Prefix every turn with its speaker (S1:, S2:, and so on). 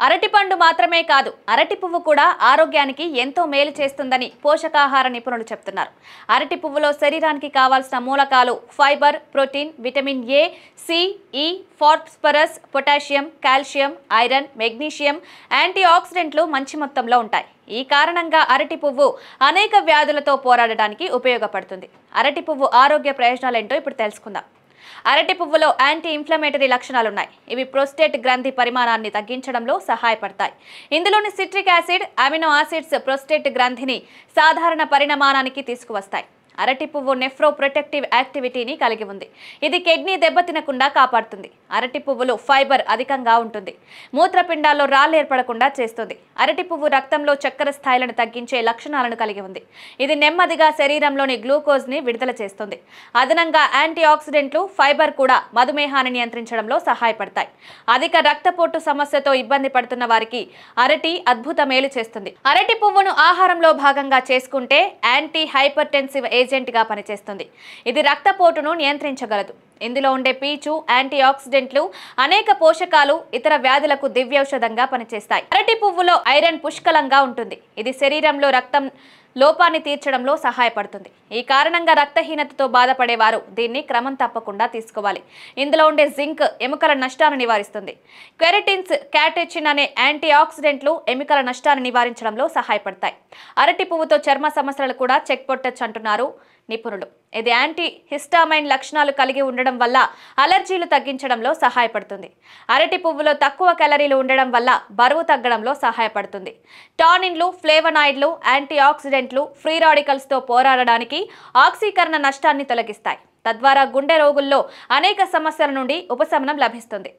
S1: అరటి పండు మాత్రమే కాదు, అరటి పువ్వు కూడా ఆరోగ్యానికి ఎంతో మేలు చేస్తుందని పోషకాహార నిపుణులు చెప్తున్నారు. అరటి పువ్వులో శరీరానికి కావాల్సిన మూలకాలు fibre, protein, vitamin A, C, E, phosphorus, potassium, calcium, iron, magnesium, anti ఆక్సిడెంట్లు మంచి మొత్తంలో ఉంటాయి. ఈ కారణంగా అరటి పువ్వు అనేక వ్యాధులతో పోరాడడానికి ఉపయోగపడుతుంది. అరటి పువ్వు ఆరోగ్య ప్రయోజనాలేంటో ఇప్పుడు తెలుసుకుందాం. అరటి పువ్వులో యాంటీ ఇన్ఫ్లమేటరీ లక్షణాలున్నాయి. ఇవి ప్రోస్టేట్ గ్రంథి పరిమాణాన్ని తగ్గించడంలో సహాయపడతాయి. ఇందులోని citric acid, amino acids prostate గ్రంథిని సాధారణ పరిమాణానికి తీసుకువస్తాయి. అరటి పువ్వు నెఫ్రో ప్రొటెక్టివ్ యాక్టివిటీని కలిగి ఉంది. ఇది కిడ్నీ దెబ్బతినకుండా కాపాడుతుంది. అరటి పువ్వులో ఫైబర్ అధికంగా ఉంటుంది. మూత్రపిండాల్లో రాళ్ళు ఏర్పడకుండా చేస్తుంది. అరటి పువ్వు రక్తంలో చక్కెర స్థాయిలను తగ్గించే లక్షణాలను కలిగి ఉంది. ఇది నెమ్మదిగా శరీరంలోని గ్లూకోజ్ని విడుదల చేస్తుంది. అదనంగా యాంటీ ఆక్సిడెంట్లు, ఫైబర్ కూడా మధుమేహాన్ని నియంత్రించడంలో సహాయపడతాయి. అధిక రక్తపోటు సమస్యతో ఇబ్బంది పడుతున్న వారికి అరటి అద్భుత మేలు చేస్తుంది. అరటి పువ్వును ఆహారంలో భాగంగా చేసుకుంటే యాంటీ హైపర్టెన్సివ్ ఏజెంట్ గా పనిచేస్తుంది. ఇది రక్తపోటును నియంత్రించగలదు. ఇందులో ఉండే పీచు, యాంటీ ఆక్సిడెంట్లు, అనేక పోషకాలు ఇతర వ్యాధులకు దివ్యౌషధంగా పనిచేస్తాయి. అరటి పువ్వులో ఐరన్ పుష్కలంగా ఉంటుంది. ఇది శరీరంలో రక్తం లోపాన్ని తీర్చడంలో సహాయపడుతుంది. ఈ కారణంగా రక్తహీనతతో బాధపడేవారు దీన్ని క్రమం తప్పకుండా తీసుకోవాలి. ఇందులో ఉండే జింక్ ఎముకల నష్టాన్ని నివారిస్తుంది. కెరటిన్స్, క్యాటెచిన్ అనే యాంటీ ఆక్సిడెంట్లు ఎముకల నష్టాన్ని నివారించడంలో సహాయపడతాయి. అరటి పువ్వుతో చర్మ సమస్యలు కూడా చెక్ కొట్టొచ్చు అంటున్నారు నిపుణులు. ఇది యాంటీ హిస్టామైన్ లక్షణాలు కలిగి ఉండడం వల్ల అలర్జీలు తగ్గించడంలో సహాయపడుతుంది. అరటి పువ్వులో తక్కువ క్యాలరీలు ఉండడం వల్ల బరువు తగ్గడంలో సహాయపడుతుంది. టానిన్లు, ఫ్లేవనాయిడ్లు, యాంటీ ఆక్సిడెంట్లు ఫ్రీ రాడికల్స్తో పోరాడడానికి ఆక్సీకరణ నష్టాన్ని తొలగిస్తాయి. తద్వారా గుండె రోగుల్లో అనేక సమస్యల నుండి ఉపశమనం లభిస్తుంది.